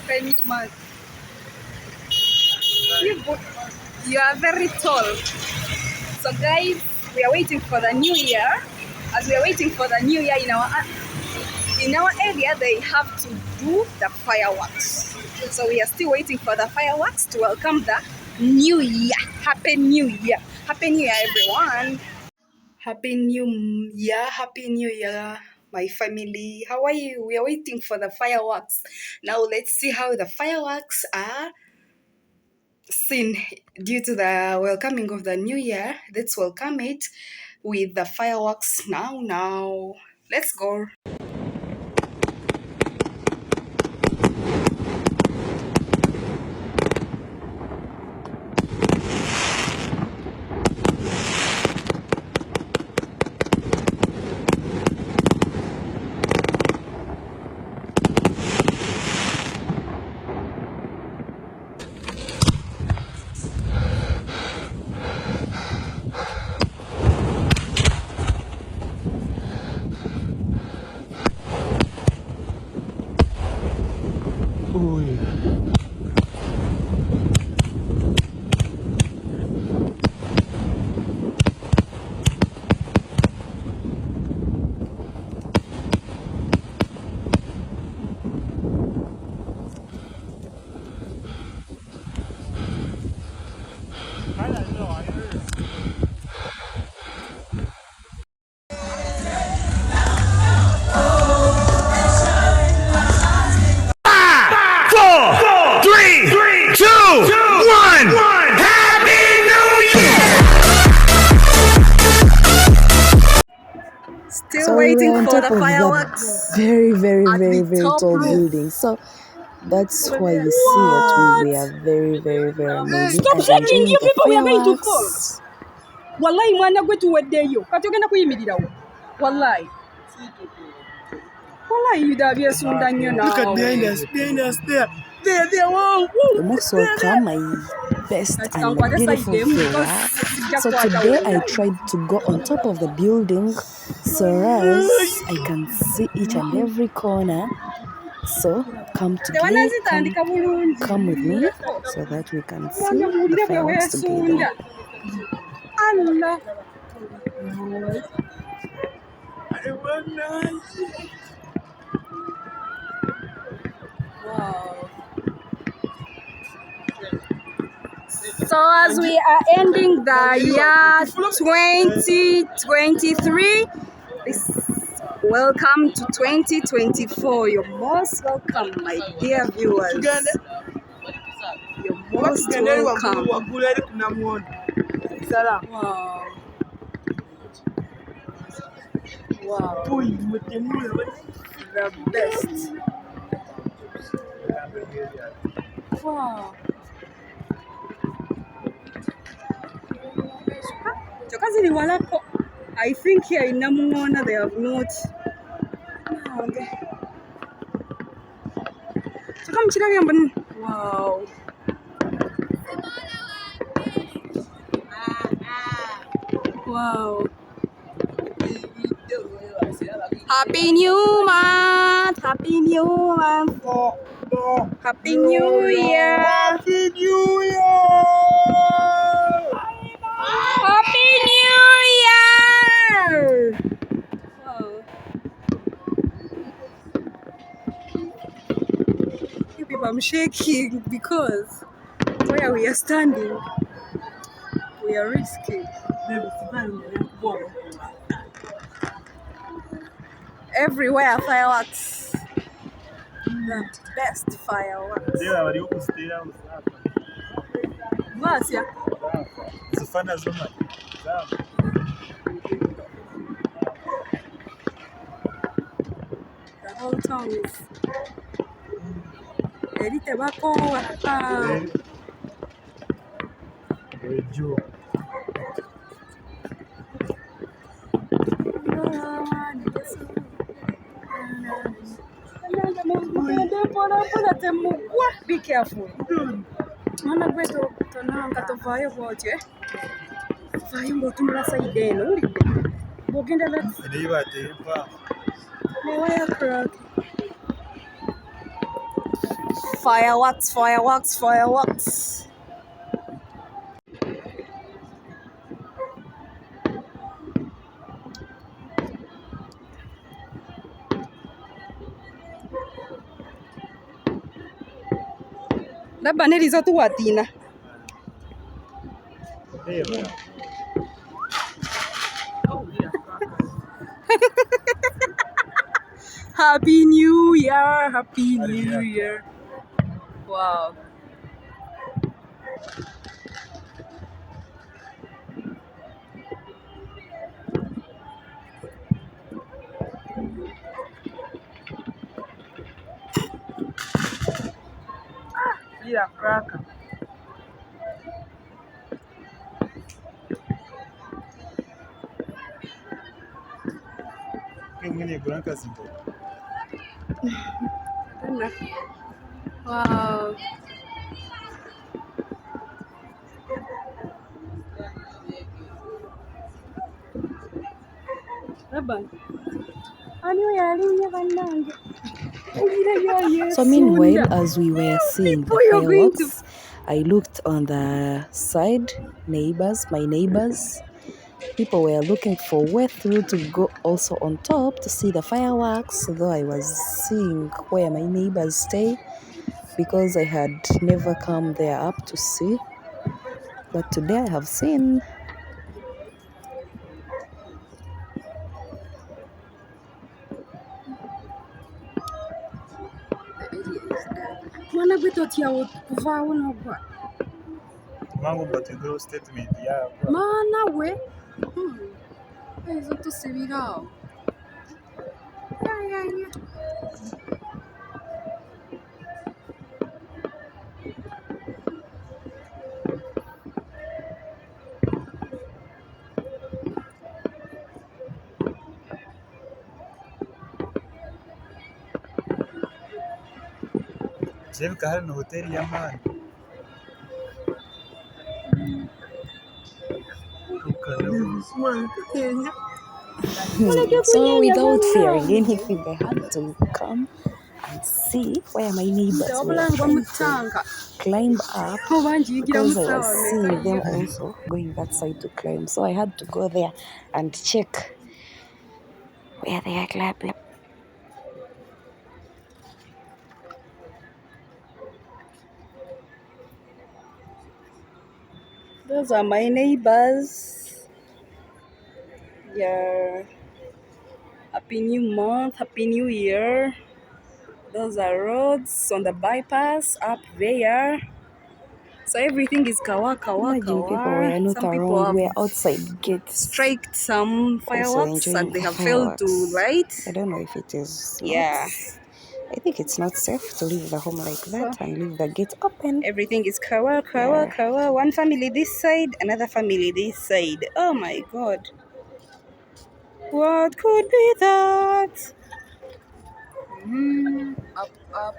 Happy New Month. You are very tall. So guys, we are waiting for the new year. As we are waiting for the new year in our area, they have to do the fireworks. So we are still waiting for the fireworks to welcome the new year. Happy New Year. Happy New Year, everyone. Happy New Year. Happy New Year, my family. How are you? We are waiting for the fireworks. Now let's see how the fireworks are seen due to the welcoming of the new year. Let's welcome it with the fireworks now. Let's go. Still waiting for the fireworks. Very, very, at very, the very top tall roof. building. So that's why you see that we were very, very, very amazing. Stop and shaking, enjoying you the people, we are going to fall. fireworks. Wallahi mwana gwetu weddeyo kati ogenda kuyimirirawo. Wallahi yuda byesunda nnyo Look at behind us there. There, whoa. You're most welcome, my best and beautiful viewer. So today I tried to go on top of the building so as I can see each and every corner. So come together, come with me so that we can see the fireworks together. Allah. Wow. So as we are ending the year 2023, welcome to 2024. You're most welcome, my dear viewers. You're most welcome. Wow. The best. Wow. I think here in Namuona they have not. So come wow. Wow. Happy New Month! Happy New Month! Happy New Year! Happy New Year! Happy New Year! Wow. You people, I'm shaking because where we are standing, we are risking. Everywhere fireworks. The best fireworks. Gracias. The whole town is Elite Bako. Be careful. Mana gweto tonanga tovayo botye. Vayo ngotundula side eno ulide. Bogenda la. Ne waya crack. Fireworks, fireworks, fireworks. Labda nilizo tu watina. Happy New Year! Happy New Year! Wow. Yeah, cracker. Wow. So meanwhile, as we were seeing the fireworks, I looked on the side, my neighbors. People were looking for way through to go also on top to see the fireworks, though I was seeing where my neighbors stay because I had never come there up to see. But today I have seen. Mana we ezo tusibirawo Kirabika hano hoteli y'amani. So without fearing anything, I had to come and see where my neighbors were trying to climb up because I was seeing them also going that side to climb. So I had to go there and check where they are climbing. Those are my neighbors. Yeah. Happy New Month, Happy New Year. Those are roads on the bypass up there. So everything is kawa. Imagine people were not Some people around, have were outside gates. striked some fireworks enjoying and they the have failed to fireworks. light. I don't know if it is. Yeah. I think it's not safe to leave the home like that and leave the gate open. Everything is kawa. Yeah. One family this side, another family this side. Oh my God. What could be that? Up.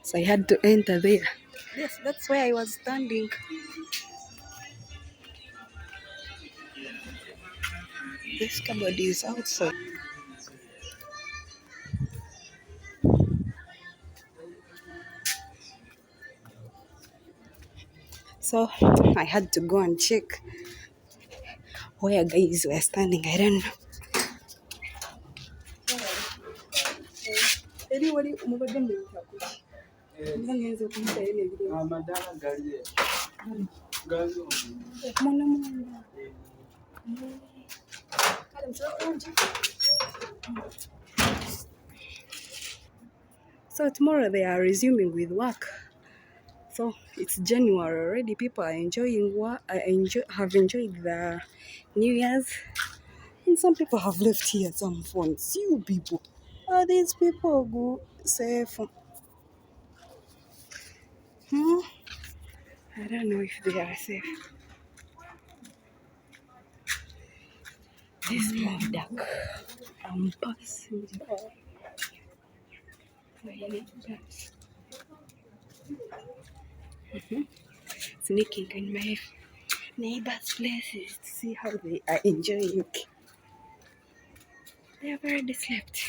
So I had to enter there. Yes, that's where I was standing. This cupboard is outside. So I had to go and check where guys were standing. I don't know. So tomorrow they are resuming with work. So it's January already. People are enjoying what have enjoyed the New Year's, and some people have left here some phones. You people, are these people go safe? I don't know if they are safe. This small duck. I'm passing by. Sneaking in my neighbors' places to see how they are enjoying. They have already slept.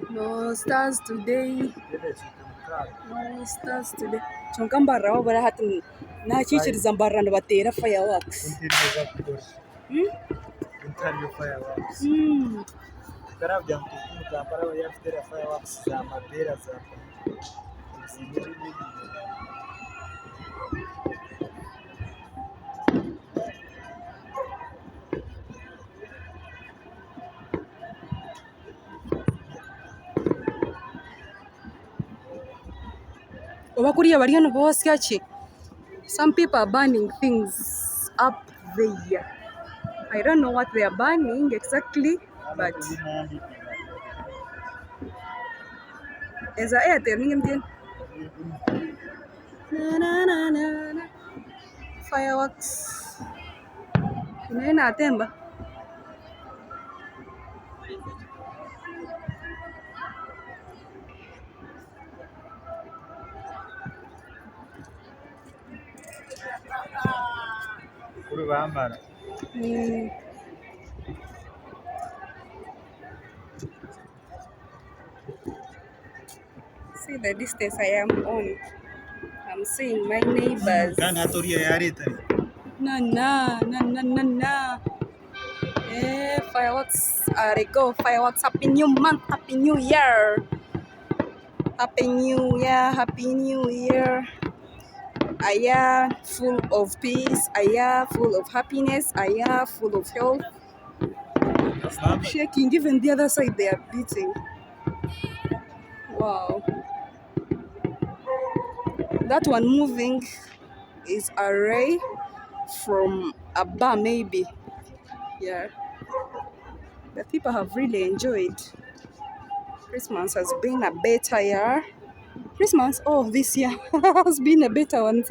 No stars today. No stars today. Chonkambara wabara hati na chichiriza mbara ndabatera fireworks. Interview fireworks. Karabya mtukuru Kampala bari bafite fireworks za mapera za Oba kuriya bariyo nibosya ki? Some people are burning things up there. I don't know what they are burning exactly, but as a Airtel ninge mtien. Na. Fireworks. Inaenda atemba. kuri bambara. See the distance I am on. I'm seeing my neighbors. Kana toriya yareta. Na. Fireworks. Go. Fireworks. Happy New Month. Happy New Year. Happy New Year. Happy New Year. A year full of peace. A year full of happiness. A year full of health. Shaking. Even the other side they are beating. Wow. That one moving is a ray from a bar, maybe. Yeah. The people have really enjoyed. Christmas has been a better year. This year has been a better one.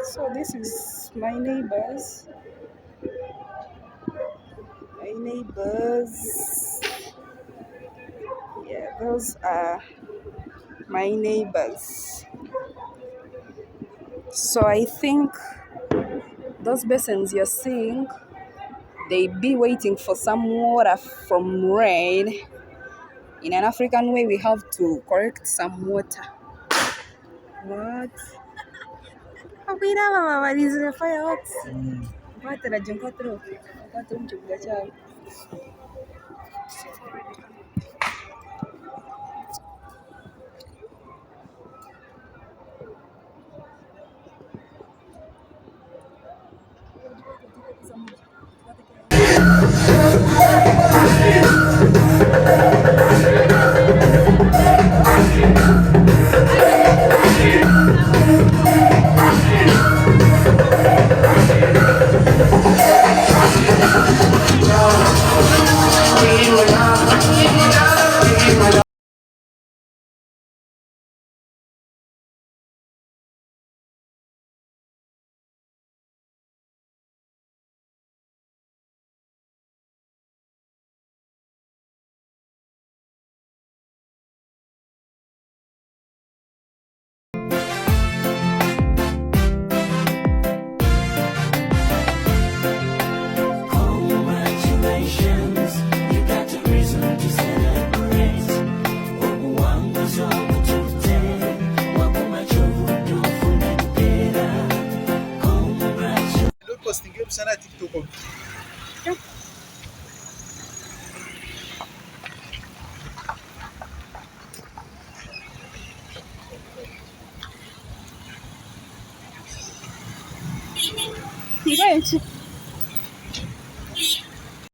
So this is my neighbors. Yeah, those are my neighbors. So I think those basins you're seeing, they be waiting for some water from rain. In an African way, we have to collect some water. What? These are fireworks. sana TikTok. Gente,